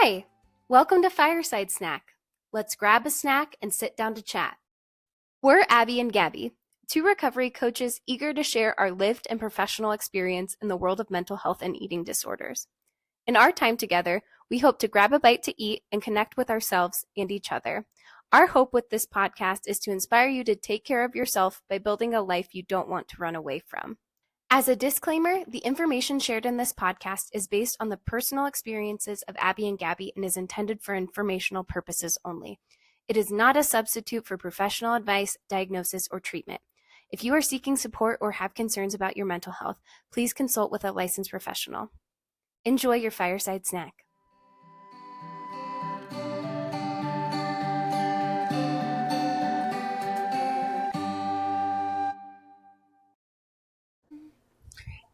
Hi, welcome to Fireside Snack. Let's grab a snack and sit down to chat. We're Abby and Gabby, two recovery coaches eager to share our lived and professional experience in the world of mental health and eating disorders. In our time together, we hope to grab a bite to eat and connect with ourselves and each other. Our hope with this podcast is to inspire you to take care of yourself by building a life you don't want to run away from. As a disclaimer, the information shared in this podcast is based on the personal experiences of Abby and Gabby and is intended for informational purposes only. It is not a substitute for professional advice, diagnosis, or treatment. If you are seeking support or have concerns about your mental health, please consult with a licensed professional. Enjoy your fireside snack.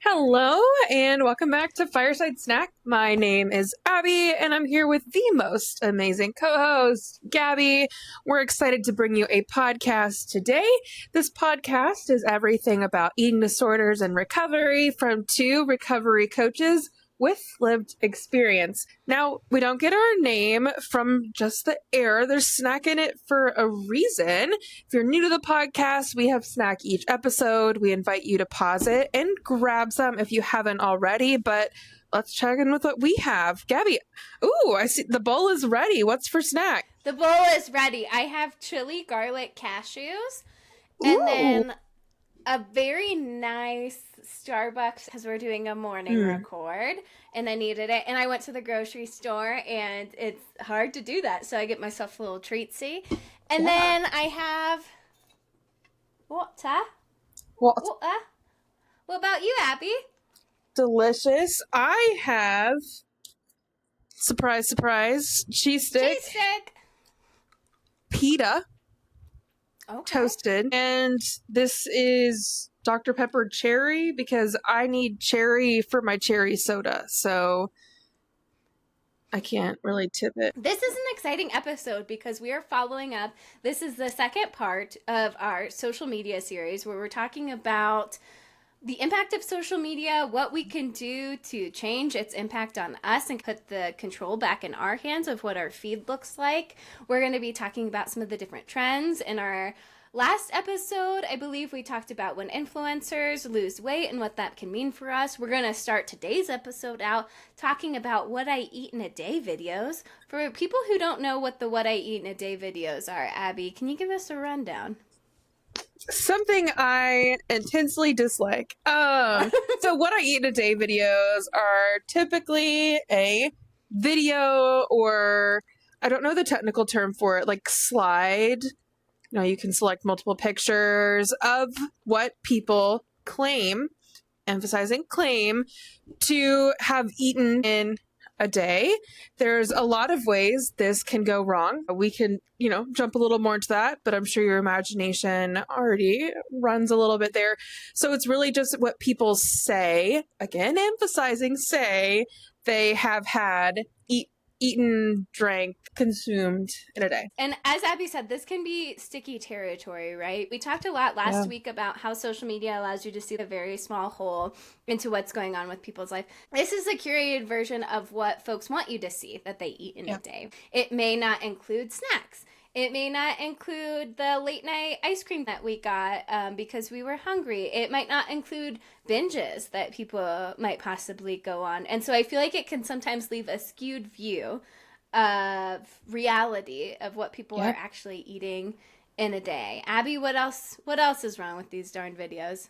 Hello, and welcome back to Fireside Snack. My name is Abby, and I'm here with the most amazing co-host, Gabby. We're excited to bring you a podcast today. This podcast is everything about eating disorders and recovery from two recovery coaches with lived experience. Now, we don't get our name from just the air. There's snack in it for a reason. If you're new to the podcast, we have snack each episode. We invite you to pause it and grab some if you haven't already, but let's check in with what we have. Gabby, ooh, I see the bowl is ready. What's for snack? The bowl is ready. I have chili garlic cashews and then a very nice Starbucks because we're doing a morning record and I needed it. And I went to the grocery store and it's hard to do that. So I get myself a little treatsy. And then I have water. What about you, Abby? Delicious. I have, surprise, surprise, cheese stick. Pita. Okay. Toasted. And this is Dr. Pepper cherry because I need cherry for my cherry soda. So I can't really tip it. This is an exciting episode because we are following up. This is the second part of our social media series where we're talking about the impact of social media, what we can do to change its impact on us and put the control back in our hands of what our feed looks like. We're going to be talking about some of the different trends. In our last episode, I believe we talked about when influencers lose weight and what that can mean for us. We're going to start today's episode out talking about what I eat in a day videos. For people who don't know what the what I eat in a day videos are, Abby, can you give us a rundown? Something I intensely dislike. So what I eat in a day videos are typically a video or I don't know the technical term for it, like slide. You can select multiple pictures of what people claim, emphasizing claim, to have eaten in a day. There's a lot of ways this can go wrong. We can, jump a little more into that, but I'm sure your imagination already runs a little bit there. So it's really just what people say, again, emphasizing say they have had eaten, drank, consumed in a day. And as Abby said, this can be sticky territory, right? We talked a lot last week about how social media allows you to see a very small hole into what's going on with people's life. This is a curated version of what folks want you to see that they eat in a day. It may not include snacks. It may not include the late night ice cream that we got because we were hungry. It might not include binges that people might possibly go on. And so I feel like it can sometimes leave a skewed view of reality of what people are actually eating in a day. Abby, what else is wrong with these darn videos?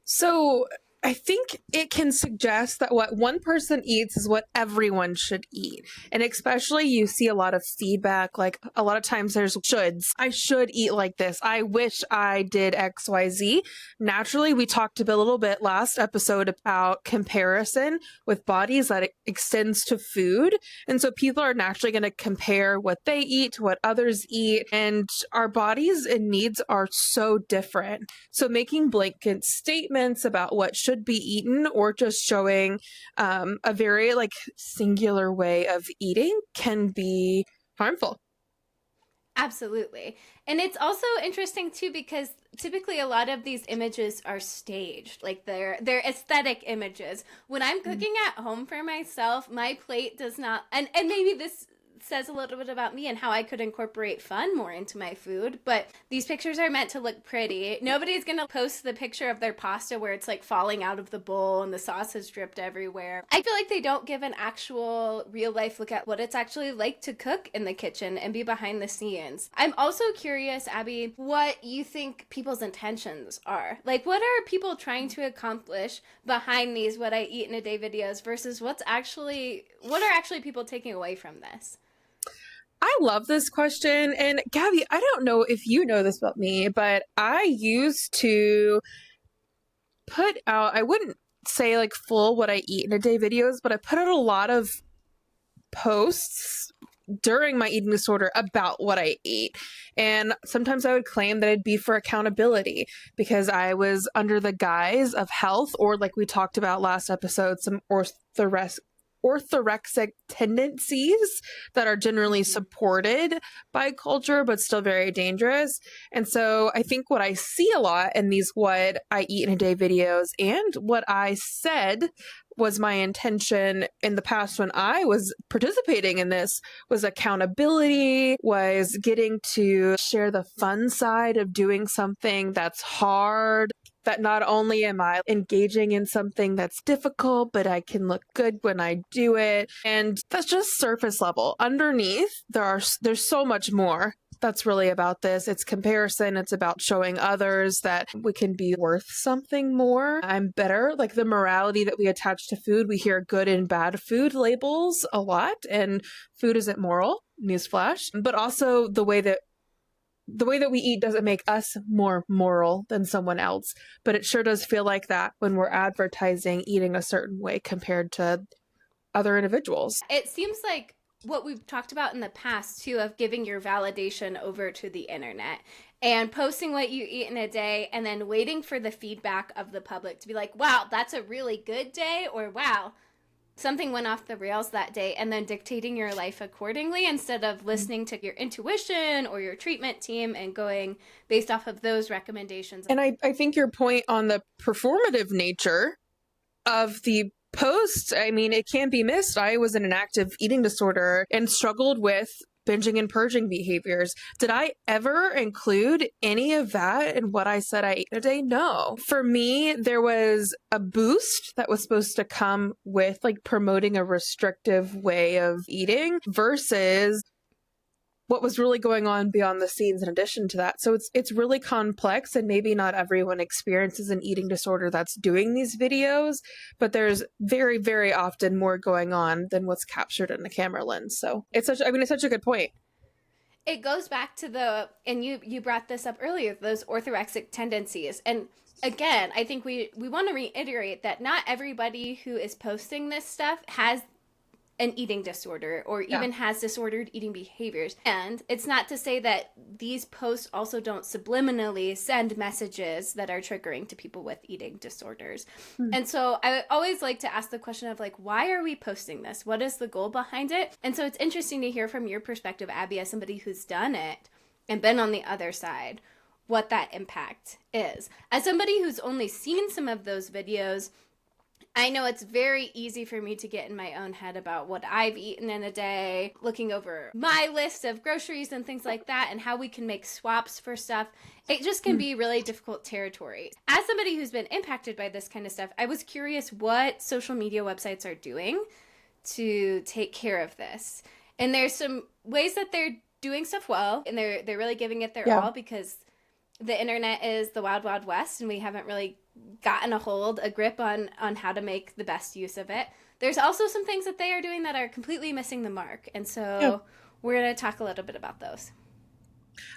So I think it can suggest that what one person eats is what everyone should eat. And especially you see a lot of feedback, like a lot of times there's shoulds. I should eat like this. I wish I did XYZ. Naturally, we talked a little bit last episode about comparison with bodies that extends to food. And so people are naturally going to compare what they eat to what others eat. And our bodies and needs are so different. So making blanket statements about what should be eaten or just showing a very singular way of eating can be harmful. Absolutely. And it's also interesting too because typically a lot of these images are staged. Like they're aesthetic images. When I'm cooking at home for myself, my plate does not and maybe this says a little bit about me and how I could incorporate fun more into my food, but these pictures are meant to look pretty. Nobody's gonna post the picture of their pasta where it's like falling out of the bowl and the sauce has dripped everywhere. I feel like they don't give an actual real life look at what it's actually like to cook in the kitchen and be behind the scenes. I'm also curious, Abby, what you think people's intentions are. Like, what are people trying to accomplish behind these what I eat in a day videos versus what are actually people taking away from this? I love this question. And Gabby, I don't know if you know this about me, but I used to put out, I wouldn't say like full what I eat in a day videos, but I put out a lot of posts during my eating disorder about what I eat. And sometimes I would claim that it'd be for accountability because I was under the guise of health, or like we talked about last episode, some orthorexic tendencies that are generally supported by culture but still very dangerous. And so I think what I see a lot in these what I eat in a day videos, and what I said was my intention in the past when I was participating in this, was accountability, was getting to share the fun side of doing something that's hard, that not only am I engaging in something that's difficult, but I can look good when I do it. And that's just surface level. Underneath, there's so much more that's really about this. It's comparison. It's about showing others that we can be worth something more. I'm better. Like the morality that we attach to food. We hear good and bad food labels a lot, and food isn't moral. Newsflash. But also the way that we eat doesn't make us more moral than someone else, but it sure does feel like that when we're advertising eating a certain way compared to other individuals. It seems like what we've talked about in the past too, of giving your validation over to the internet and posting what you eat in a day and then waiting for the feedback of the public to be like, wow, that's a really good day, or wow, something went off the rails that day, and then dictating your life accordingly instead of listening to your intuition or your treatment team and going based off of those recommendations. And I think your point on the performative nature of the post, I mean, it can't be missed. I was in an active eating disorder and struggled with binging and purging behaviors. Did I ever include any of that in what I said I ate a day? No. For me, there was a boost that was supposed to come with like promoting a restrictive way of eating versus what was really going on beyond the scenes in addition to that. So it's really complex, and maybe not everyone experiences an eating disorder that's doing these videos, but there's very, very often more going on than what's captured in the camera lens. So it's such a good point. It goes back to and you brought this up earlier, those orthorexic tendencies. And again, I think we want to reiterate that not everybody who is posting this stuff has an eating disorder or even has disordered eating behaviors. And it's not to say that these posts also don't subliminally send messages that are triggering to people with eating disorders. And so I always like to ask the question of like, why are we posting this? What is the goal behind it? And so it's interesting to hear from your perspective, Abby, as somebody who's done it and been on the other side, what that impact is. As somebody who's only seen some of those videos, I know it's very easy for me to get in my own head about what I've eaten in a day, looking over my list of groceries and things like that, and how we can make swaps for stuff. It just can be really difficult territory. As somebody who's been impacted by this kind of stuff, I was curious what social media websites are doing to take care of this. And there's some ways that they're doing stuff well, and they're really giving it their all, because the internet is the wild, wild west, and we haven't really gotten a grip on how to make the best use of it. There's also some things that they are doing that are completely missing the mark. And so we're going to talk a little bit about those.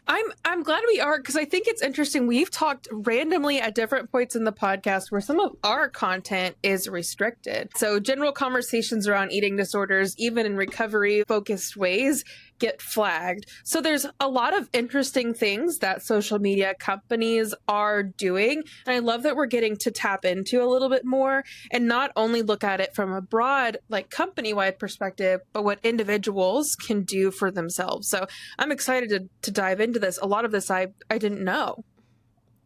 I'm glad we are, because I think it's interesting. We've talked randomly at different points in the podcast where some of our content is restricted. So general conversations around eating disorders, even in recovery focused ways, get flagged. So there's a lot of interesting things that social media companies are doing. And I love that we're getting to tap into a little bit more and not only look at it from a broad, like company-wide perspective, but what individuals can do for themselves. So I'm excited to dive into this. A lot of this I didn't know.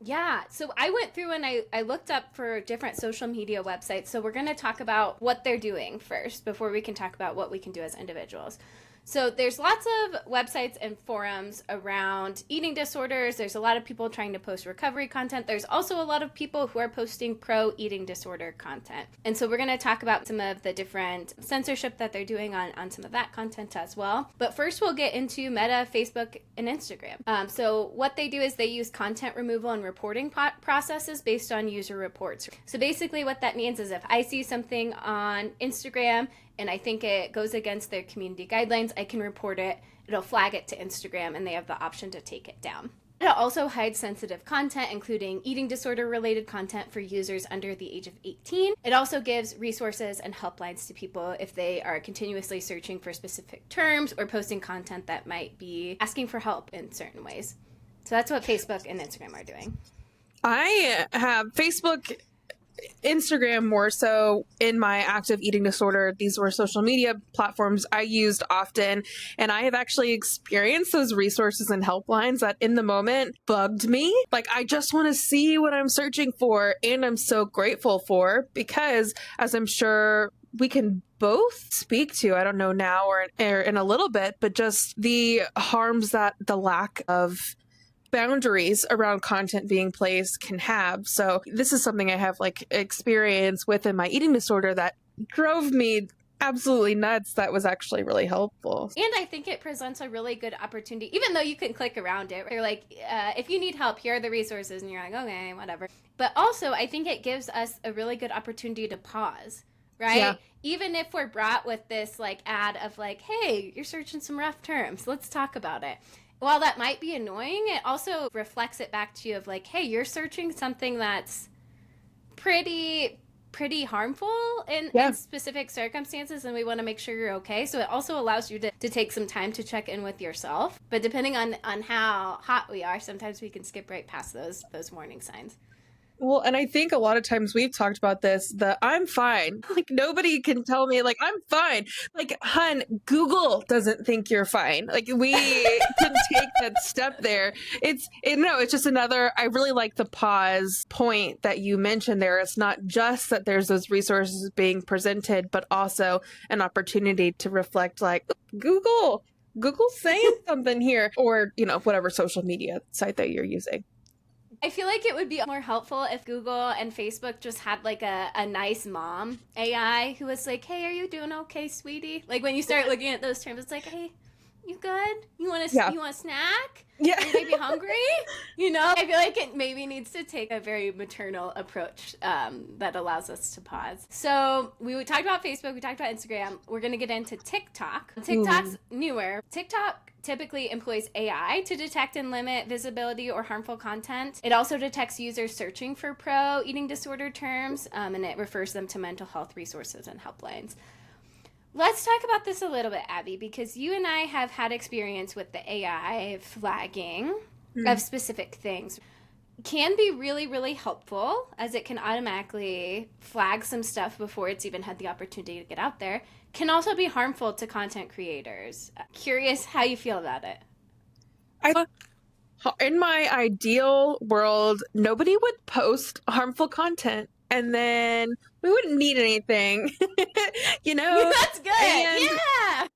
Yeah, so I went through and I looked up for different social media websites. So we're going to talk about what they're doing first before we can talk about what we can do as individuals. So there's lots of websites and forums around eating disorders. There's a lot of people trying to post recovery content. There's also a lot of people who are posting pro eating disorder content. And so we're going to talk about some of the different censorship that they're doing on some of that content as well. But first we'll get into Meta, Facebook, and Instagram. So what they do is they use content removal and reporting processes based on user reports. So basically what that means is if I see something on Instagram and I think it goes against their community guidelines, I can report it. It'll flag it to Instagram, and they have the option to take it down. It also hides sensitive content, including eating disorder-related content for users under the age of 18. It also gives resources and helplines to people if they are continuously searching for specific terms or posting content that might be asking for help in certain ways. So that's what Facebook and Instagram are doing. I have Facebook, Instagram more so in my active eating disorder. These were social media platforms I used often, and I have actually experienced those resources and helplines that in the moment bugged me. Like, I just want to see what I'm searching for, and I'm so grateful for, because as I'm sure we can both speak to, I don't know now or in a little bit, but just the harms that the lack of boundaries around content being placed can have. So this is something I have like experience with in my eating disorder that drove me absolutely nuts. That was actually really helpful. And I think it presents a really good opportunity, even though you can click around it. They're like, if you need help, here are the resources, and you're like, okay, whatever. But also, I think it gives us a really good opportunity to pause, right? Yeah. Even if we're brought with this like ad of like, hey, you're searching some rough terms, let's talk about it. While that might be annoying, it also reflects it back to you of like, hey, you're searching something that's pretty harmful in specific circumstances, and we want to make sure you're okay. So it also allows you to take some time to check in with yourself. But depending on how hot we are, sometimes we can skip right past those warning signs. Well, and I think a lot of times we've talked about this, the I'm fine. Like, nobody can tell me, like, I'm fine. Like, hun, Google doesn't think you're fine. Like, we can take that step there. It's just another, I really like the pause point that you mentioned there. It's not just that there's those resources being presented, but also an opportunity to reflect, like, Google's saying something here, or, whatever social media site that you're using. I feel like it would be more helpful if Google and Facebook just had like a nice mom AI who was like, hey, are you doing okay, sweetie? Like when you start looking at those terms, it's like, hey, you good? You want a snack? Yeah. Are you maybe hungry? I feel like it maybe needs to take a very maternal approach that allows us to pause. So we talked about Facebook, we talked about Instagram. We're going to get into TikTok. TikTok's newer. TikTok typically employs AI to detect and limit visibility or harmful content. It also detects users searching for pro eating disorder terms, and it refers them to mental health resources and helplines. Let's talk about this a little bit, Abby, because you and I have had experience with the AI flagging of specific things. Can be really, really helpful, as it can automatically flag some stuff before it's even had the opportunity to get out there. Can also be harmful to content creators. Curious how you feel about it. In my ideal world, nobody would post harmful content, and then we wouldn't need anything. That's good. Yeah.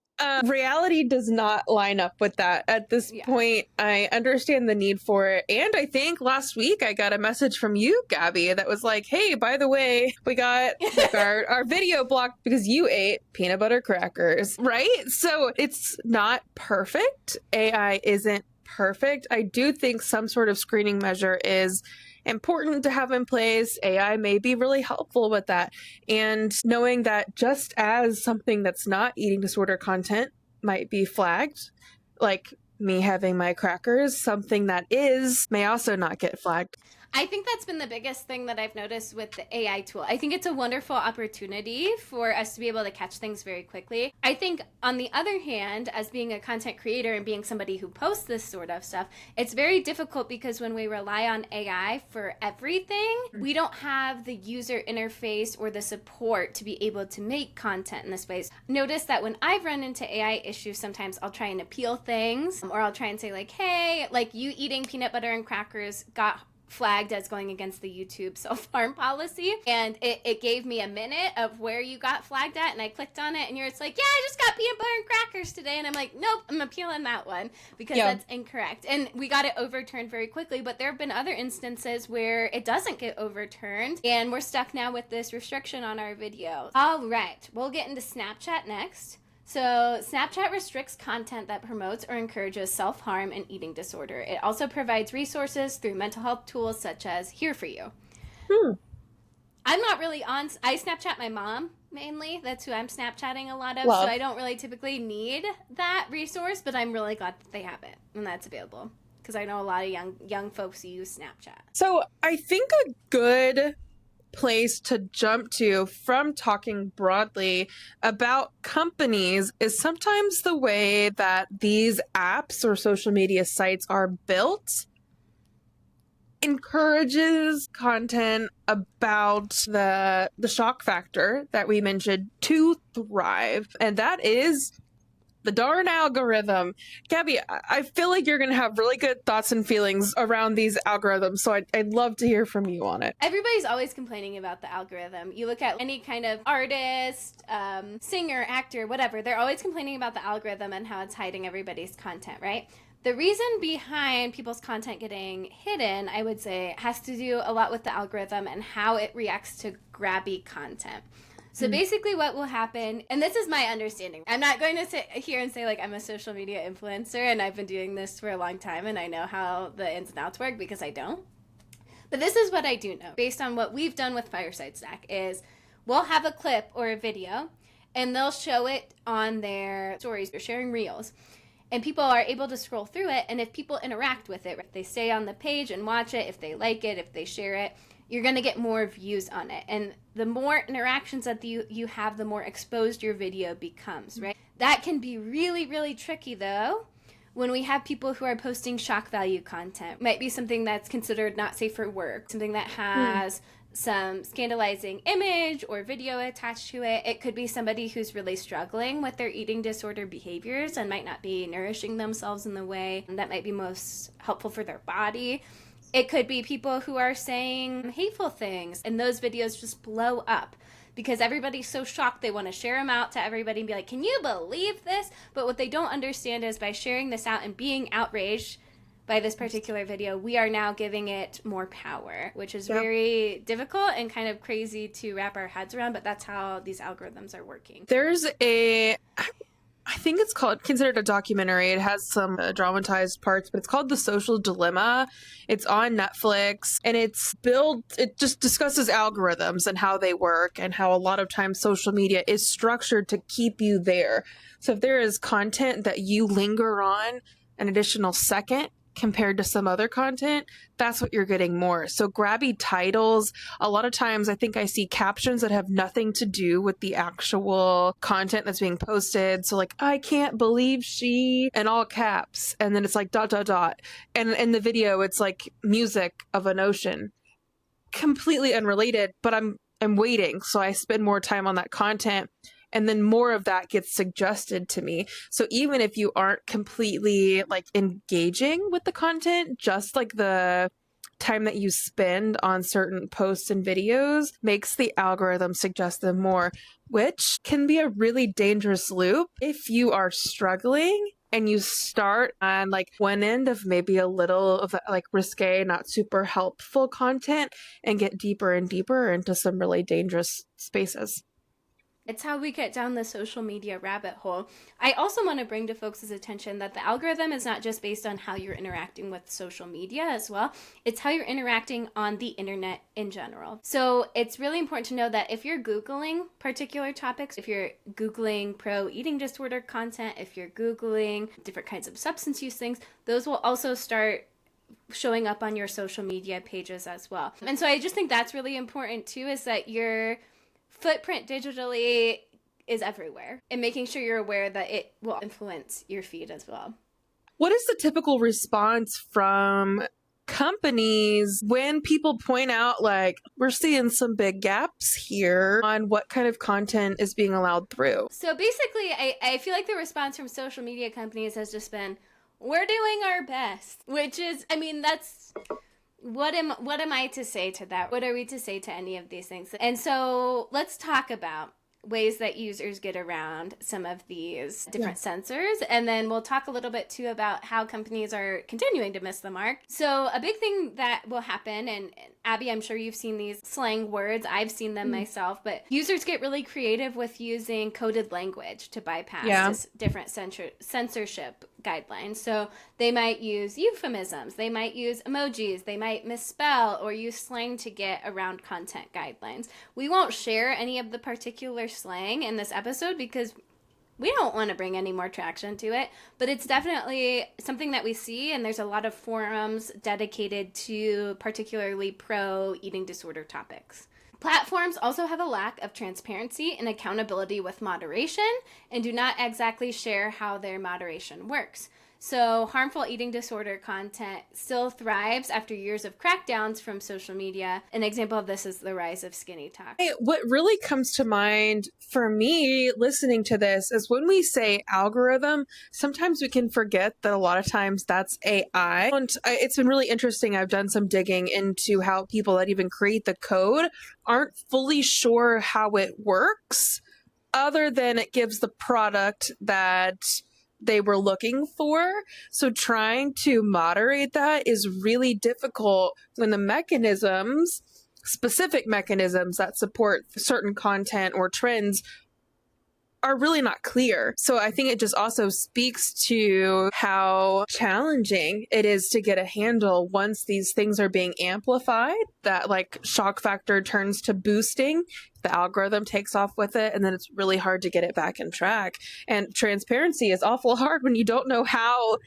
Reality does not line up with that at this point. I understand the need for it. And I think last week I got a message from you, Gabby, that was like, hey, by the way, we got our video blocked because you ate peanut butter crackers, right? So it's not perfect. AI isn't perfect. I do think some sort of screening measure is important to have in place. AI may be really helpful with that. And knowing that just as something that's not eating disorder content might be flagged, like me having my crackers, something that is may also not get flagged. I think that's been the biggest thing that I've noticed with the AI tool. I think it's a wonderful opportunity for us to be able to catch things very quickly. I think, on the other hand, as being a content creator and being somebody who posts this sort of stuff, it's very difficult because when we rely on AI for everything, we don't have the user interface or the support to be able to make content in this way. Notice that when I've run into AI issues, sometimes I'll try and appeal things, or I'll try and say like, hey, like you eating peanut butter and crackers got flagged as going against the YouTube self-harm policy, and it gave me a minute of where you got flagged at, and I clicked on it, and it's like, yeah, I just got peanut butter and crackers today, and I'm like, nope, I'm appealing that one because that's incorrect, and we got it overturned very quickly. But there have been other instances where it doesn't get overturned, and we're stuck now with this restriction on our videos. All right, we'll get into Snapchat next. So Snapchat restricts content that promotes or encourages self-harm and eating disorder. It also provides resources through mental health tools such as Here For You. I'm not really on... I Snapchat my mom, mainly. That's who I'm Snapchatting a lot of. So I don't really typically need that resource, but I'm really glad that they have it and that's available. Because I know a lot of young folks who use Snapchat. So I think a good place to jump to from talking broadly about companies is sometimes the way that these apps or social media sites are built encourages content about the shock factor that we mentioned to thrive, and that is the darn algorithm. Gabby, I feel like you're going to have really good thoughts and feelings around these algorithms, so I'd love to hear from you on it. Everybody's always complaining about the algorithm. You look at any kind of artist, singer, actor, whatever, they're always complaining about the algorithm and how it's hiding everybody's content, right? The reason behind people's content getting hidden, I would say, has to do a lot with the algorithm and how it reacts to grabby content. So basically what will happen, and this is my understanding, I'm not going to sit here and say like I'm a social media influencer and I've been doing this for a long time and I know how the ins and outs work, because I don't. But this is what I do know, based on what we've done with Fireside Snack, is we'll have a clip or a video and they'll show it on their stories or sharing reels. And people are able to scroll through it, and if people interact with it, if they stay on the page and watch it, if they like it, if they share it, you're going to get more views on it. And the more interactions that you have, the more exposed your video becomes, right? That can be really, really tricky, though, when we have people who are posting shock value content. It might be something that's considered not safe for work, something that has some scandalizing image or video attached to it. It could be somebody who's really struggling with their eating disorder behaviors and might not be nourishing themselves in the way that might be most helpful for their body. It could be people who are saying hateful things, and those videos just blow up because everybody's so shocked they want to share them out to everybody and be like, can you believe this? But what they don't understand is by sharing this out and being outraged by this particular video, we are now giving it more power, which is very difficult and kind of crazy to wrap our heads around, but that's how these algorithms are working. There's I think it's considered a documentary. It has some dramatized parts, but it's called The Social Dilemma. It's on Netflix, and it just discusses algorithms and how they work and how a lot of times social media is structured to keep you there. So if there is content that you linger on an additional second compared to some other content, that's what you're getting more. So grabby titles, a lot of times I think I see captions that have nothing to do with the actual content that's being posted. So like, I can't believe she, in all caps, and then it's like ... And in the video, it's like music of an ocean. Completely unrelated, but I'm waiting. So I spend more time on that content, and then more of that gets suggested to me. So even if you aren't completely like engaging with the content, just like the time that you spend on certain posts and videos makes the algorithm suggest them more, which can be a really dangerous loop if you are struggling and you start on like one end of maybe a little of like risque, not super helpful content, and get deeper and deeper into some really dangerous spaces. It's how we get down the social media rabbit hole. I also want to bring to folks' attention that the algorithm is not just based on how you're interacting with social media as well. It's how you're interacting on the internet in general. So it's really important to know that if you're Googling particular topics, if you're Googling pro eating disorder content, if you're Googling different kinds of substance use things, those will also start showing up on your social media pages as well. And so I just think that's really important too, is that your footprint digitally is everywhere, and making sure you're aware that it will influence your feed as well. What is the typical response from companies when people point out, like, we're seeing some big gaps here on what kind of content is being allowed through? So basically, I feel like the response from social media companies has just been, we're doing our best, which is, I mean, that's, what am I to say to that? What are we to say to any of these things? And so let's talk about ways that users get around some of these different sensors. And then we'll talk a little bit too about how companies are continuing to miss the mark. So a big thing that will happen, and Abby, I'm sure you've seen these slang words. I've seen them myself, but users get really creative with using coded language to bypass different censorship guidelines. So they might use euphemisms, they might use emojis, they might misspell or use slang to get around content guidelines. We won't share any of the particular slang in this episode because we don't want to bring any more traction to it, but it's definitely something that we see, and there's a lot of forums dedicated to particularly pro eating disorder topics. Platforms also have a lack of transparency and accountability with moderation and do not exactly share how their moderation works. So harmful eating disorder content still thrives after years of crackdowns from social media. An example of this is the rise of skinny talk. What really comes to mind for me listening to this is when we say algorithm, sometimes we can forget that a lot of times that's AI. And it's been really interesting. I've done some digging into how people that even create the code aren't fully sure how it works, other than it gives the product that they were looking for. So trying to moderate that is really difficult when the mechanisms, specific mechanisms that support certain content or trends, are really not clear. So I think it just also speaks to how challenging it is to get a handle once these things are being amplified. That like shock factor turns to boosting, the algorithm takes off with it, and then it's really hard to get it back in track. And transparency is awful hard when you don't know how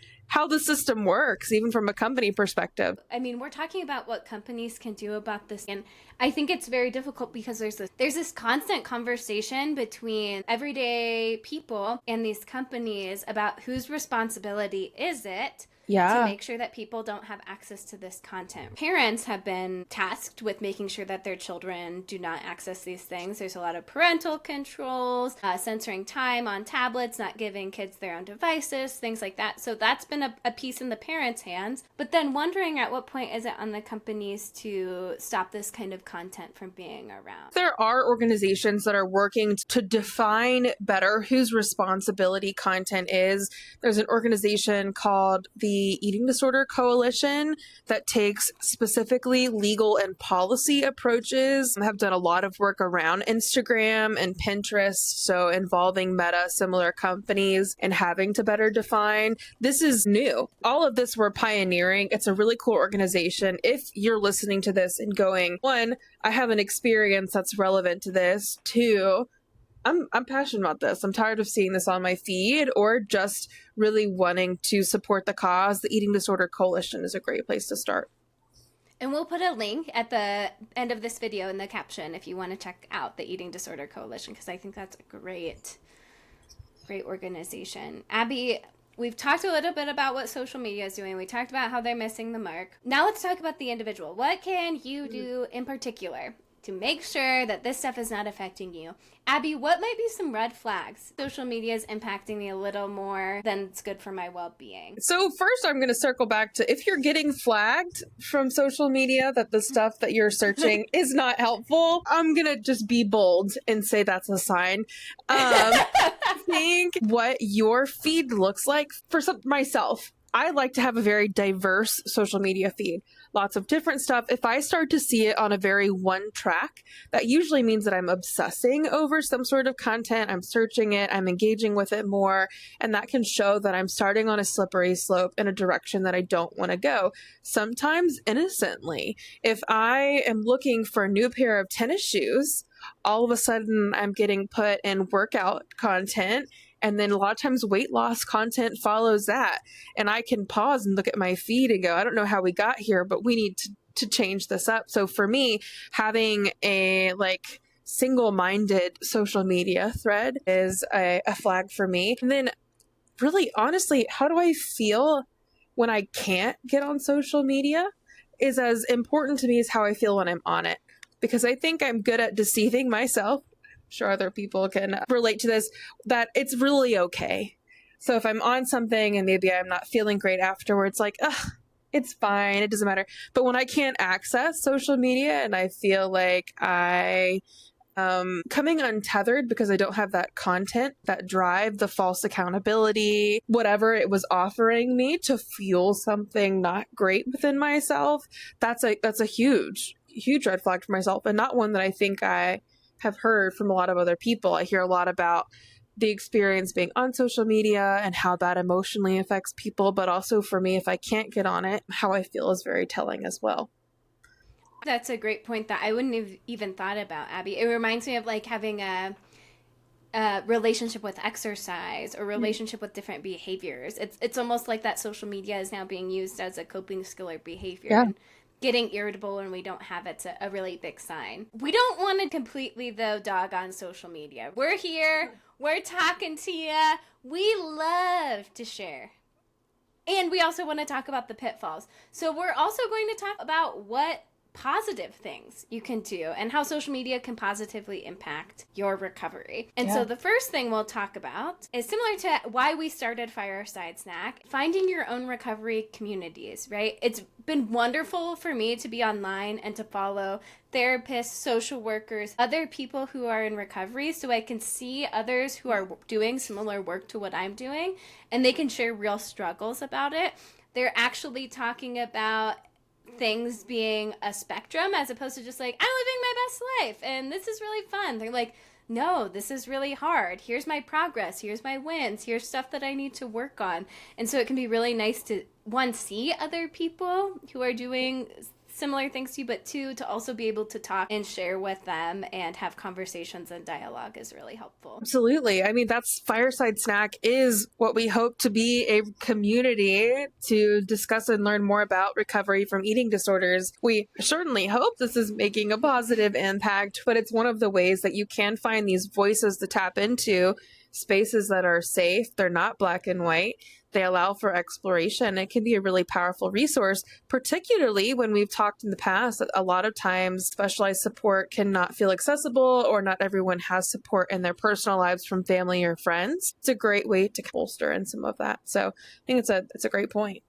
the system works, even from a company perspective. I mean, we're talking about what companies can do about this, and I think it's very difficult because there's this constant conversation between everyday people and these companies about whose responsibility is it to make sure that people don't have access to this content. Parents have been tasked with making sure that their children do not access these things. There's a lot of parental controls, censoring time on tablets, not giving kids their own devices, things like that. So that's been a piece in the parents' hands. But then wondering at what point is it on the companies to stop this kind of content from being around? There are organizations that are working to define better whose responsibility content is. There's an organization called the Eating Disorder Coalition that takes specifically legal and policy approaches. Have done a lot of work around Instagram and Pinterest, so involving Meta, similar companies, and having to better define. This is new. All of this we're pioneering. It's a really cool organization. If you're listening to this and going, one, I have an experience that's relevant to this. Two, I'm passionate about this. I'm tired of seeing this on my feed, or just really wanting to support the cause. The Eating Disorder Coalition is a great place to start. And we'll put a link at the end of this video in the caption if you want to check out the Eating Disorder Coalition, because I think that's a great organization. Abby, we've talked a little bit about what social media is doing. We talked about how they're missing the mark. Now let's talk about the individual. What can you do in particular to make sure that this stuff is not affecting you? Abby, what might be some red flags? Social media is impacting me a little more than it's good for my well-being. So first, I'm going to circle back to, if you're getting flagged from social media that the stuff that you're searching is not helpful, I'm going to just be bold and say that's a sign. I think what your feed looks like, for myself, I like to have a very diverse social media feed. Lots of different stuff. If I start to see it on a very one track, that usually means that I'm obsessing over some sort of content. I'm searching it, I'm engaging with it more, and that can show that I'm starting on a slippery slope in a direction that I don't want to go. Sometimes innocently. If I am looking for a new pair of tennis shoes, all of a sudden I'm getting put in workout content, And then a lot of times weight loss content follows that. And I can pause and look at my feed and go, I don't know how we got here, but we need to change this up. So for me, having a like single-minded social media thread is a flag for me. And then really honestly, how do I feel when I can't get on social media is as important to me as how I feel when I'm on it. Because I think I'm good at deceiving myself. I'm sure other people can relate to this, that it's really okay. So if I'm on something and maybe I'm not feeling great afterwards, like, ugh, it's fine, it doesn't matter. But when I can't access social media and I feel like I coming untethered because I don't have that content, that drive, the false accountability, whatever it was offering me to fuel something not great within myself, that's a huge red flag for myself, and not one that I think I have heard from a lot of other people. I hear a lot about the experience being on social media and how that emotionally affects people, but also for me, if I can't get on it, how I feel is very telling as well. That's a great point that I wouldn't have even thought about, Abby. It reminds me of like having a relationship with exercise or relationship with different behaviors. It's almost like that social media is now being used as a coping skill or behavior. Yeah. And getting irritable when we don't have it's a really big sign. We don't want to completely, though, dog on social media. We're here. We're talking to you. We love to share. And we also want to talk about the pitfalls. So we're also going to talk about what positive things you can do and how social media can positively impact your recovery. And so the first thing we'll talk about is similar to why we started Fireside Snack, finding your own recovery communities, right? It's been wonderful for me to be online and to follow therapists, social workers, other people who are in recovery so I can see others who are doing similar work to what I'm doing and they can share real struggles about it. They're actually talking about things being a spectrum as opposed to just like, I'm living my best life and this is really fun. They're like, no, this is really hard. Here's my progress. Here's my wins. Here's stuff that I need to work on. And so it can be really nice to, one, see other people who are doing similar things to you, but two, to also be able to talk and share with them and have conversations and dialogue is really helpful. Absolutely. I mean, that's Fireside Snack is what we hope to be, a community to discuss and learn more about recovery from eating disorders. We certainly hope this is making a positive impact, but it's one of the ways that you can find these voices to tap into, spaces that are safe. They're not black and white. They allow for exploration. It can be a really powerful resource, particularly when we've talked in the past that a lot of times specialized support can not feel accessible or not everyone has support in their personal lives from family or friends. It's a great way to bolster in some of that. So I think it's a great point.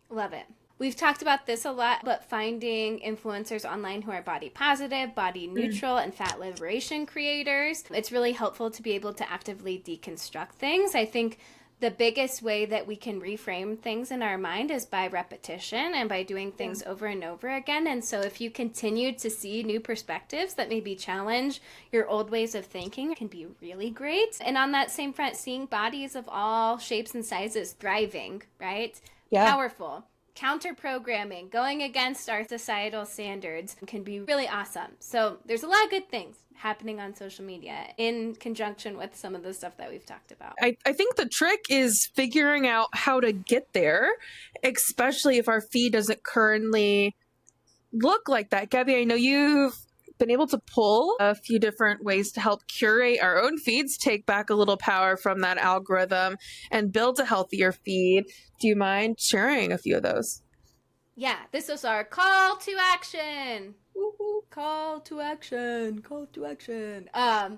Love it. We've talked about this a lot, but finding influencers online who are body positive, body neutral, and fat liberation creators, it's really helpful to be able to actively deconstruct things. I think the biggest way that we can reframe things in our mind is by repetition and by doing things over and over again. And so if you continue to see new perspectives that maybe challenge your old ways of thinking, it can be really great. And on that same front, seeing bodies of all shapes and sizes thriving, right? Yeah. Powerful. Counter-programming, going against our societal standards can be really awesome. So there's a lot of good things happening on social media in conjunction with some of the stuff that we've talked about. I think the trick is figuring out how to get there, especially if our feed doesn't currently look like that. Gabby, I know you've been able to pull a few different ways to help curate our own feeds, take back a little power from that algorithm, and build a healthier feed. Do you mind sharing a few of those? Yeah, this is our call to action. Woo-hoo. Call to action. Call to action.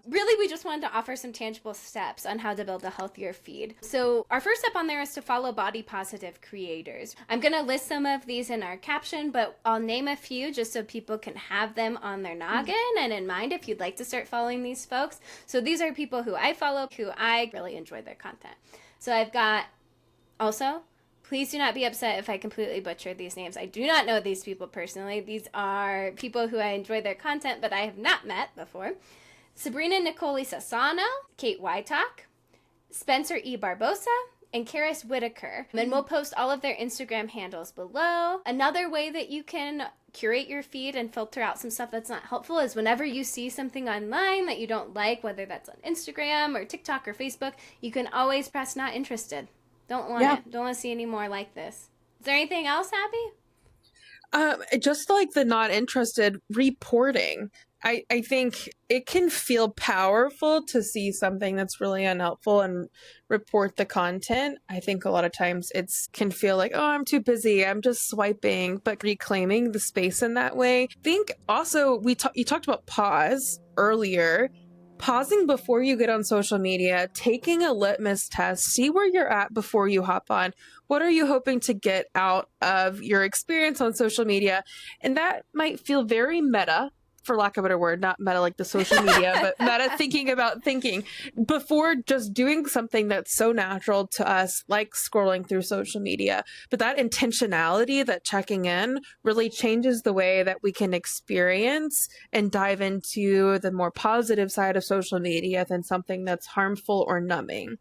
Really, we just wanted to offer some tangible steps on how to build a healthier feed. So our first step on there is to follow body positive creators. I'm going to list some of these in our caption, but I'll name a few just so people can have them on their noggin and in mind if you'd like to start following these folks. So these are people who I follow, who I really enjoy their content. So I've got also, please do not be upset if I completely butcher these names. I do not know these people personally. These are people who I enjoy their content, but I have not met before. Sabrina, Nicoli, Sassano, Cait Whittaker, Spencer E. Barbosa, and Carys Whittaker. And we'll post all of their Instagram handles below. Another way that you can curate your feed and filter out some stuff that's not helpful is whenever you see something online that you don't like, whether that's on Instagram or TikTok or Facebook, you can always press not interested. Don't want it. Don't want to see any more like this. Is there anything else, Abby? Just like the not interested reporting. I think it can feel powerful to see something that's really unhelpful and report the content. I think a lot of times it can feel like, oh, I'm too busy, I'm just swiping, but reclaiming the space in that way. I think also you talked about pause earlier. Pausing before you get on social media, taking a litmus test, see where you're at before you hop on. What are you hoping to get out of your experience on social media? And that might feel very meta, for lack of a better word, not meta like the social media, but meta thinking about thinking before just doing something that's so natural to us, like scrolling through social media. But that intentionality, that checking in, really changes the way that we can experience and dive into the more positive side of social media than something that's harmful or numbing.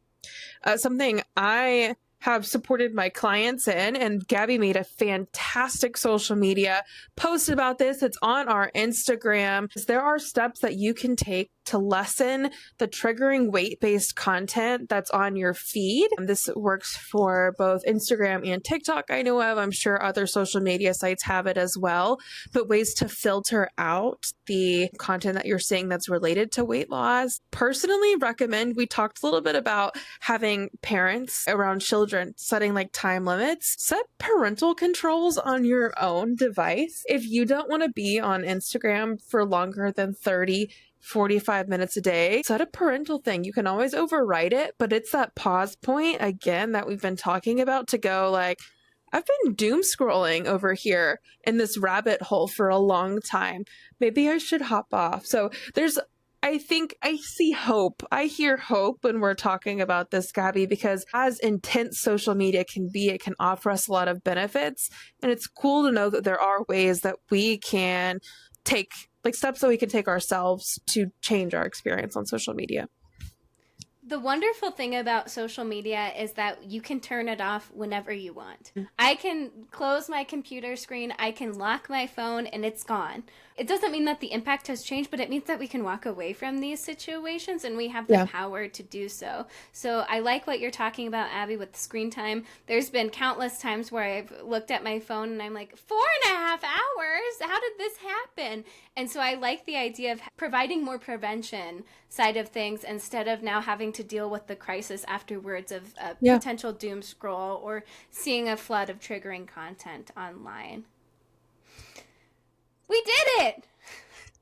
Something I have supported my clients in, and Gabby made a fantastic social media post about this. It's on our Instagram. There are steps that you can take to lessen the triggering weight-based content that's on your feed. This works for both Instagram and TikTok, I know of. I'm sure other social media sites have it as well, but ways to filter out the content that you're seeing that's related to weight loss. Personally recommend, we talked a little bit about having parents around children, setting like time limits. Set parental controls on your own device. If you don't want to be on Instagram for longer than 45 minutes a day, set a parental thing. You can always override it, but it's that pause point again that we've been talking about to go like, I've been doom scrolling over here in this rabbit hole for a long time. Maybe I should hop off. So I think I see hope. I hear hope when we're talking about this, Gabby, because as intense social media can be, it can offer us a lot of benefits. And it's cool to know that there are ways that we can take, like steps that we can take ourselves to change our experience on social media. The wonderful thing about social media is that you can turn it off whenever you want. I can close my computer screen, I can lock my phone, and it's gone. It doesn't mean that the impact has changed, but it means that we can walk away from these situations and we have the power to do so. So I like what you're talking about, Abby, with screen time. There's been countless times where I've looked at my phone and I'm like, 4.5 hours? How did this happen? And so I like the idea of providing more prevention side of things instead of now having to deal with the crisis afterwards of a potential doom scroll or seeing a flood of triggering content online. We did it!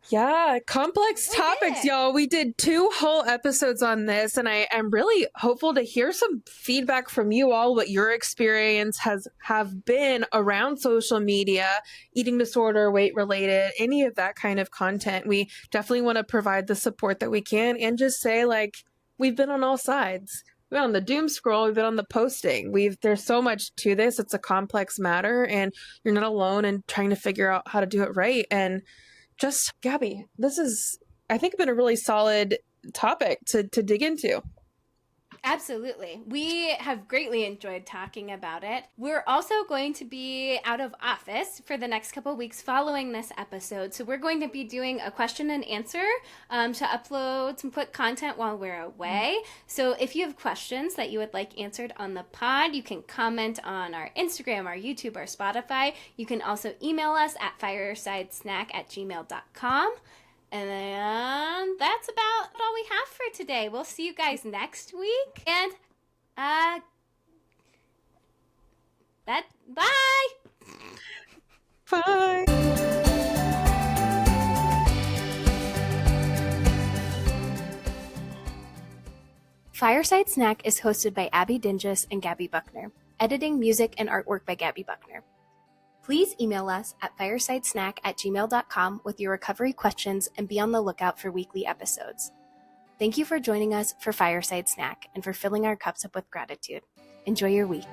Yeah, complex topics, y'all. We did 2 whole episodes on this, and I'm really hopeful to hear some feedback from you all, what your experience have been around social media, eating disorder, weight related, any of that kind of content. We definitely want to provide the support that we can and just say, like, we've been on all sides. We've been on the doom scroll, we've been on the posting. There's so much to this. It's a complex matter, and you're not alone in trying to figure out how to do it right. And just, Gabby, this is, I think, been a really solid topic to dig into. Absolutely. We have greatly enjoyed talking about it. We're also going to be out of office for the next couple of weeks following this episode. So we're going to be doing a question and answer to upload some quick content while we're away. So if you have questions that you would like answered on the pod, you can comment on our Instagram, our YouTube, our Spotify. You can also email us at firesidesnack@gmail.com. And then that's about all we have for today. We'll see you guys next week. And, bye! Bye! Fireside Snack is hosted by Abby Dinges and Gabby Buckner. Editing, music, and artwork by Gabby Buckner. Please email us at firesidesnack@gmail.com with your recovery questions and be on the lookout for weekly episodes. Thank you for joining us for Fireside Snack and for filling our cups up with gratitude. Enjoy your week.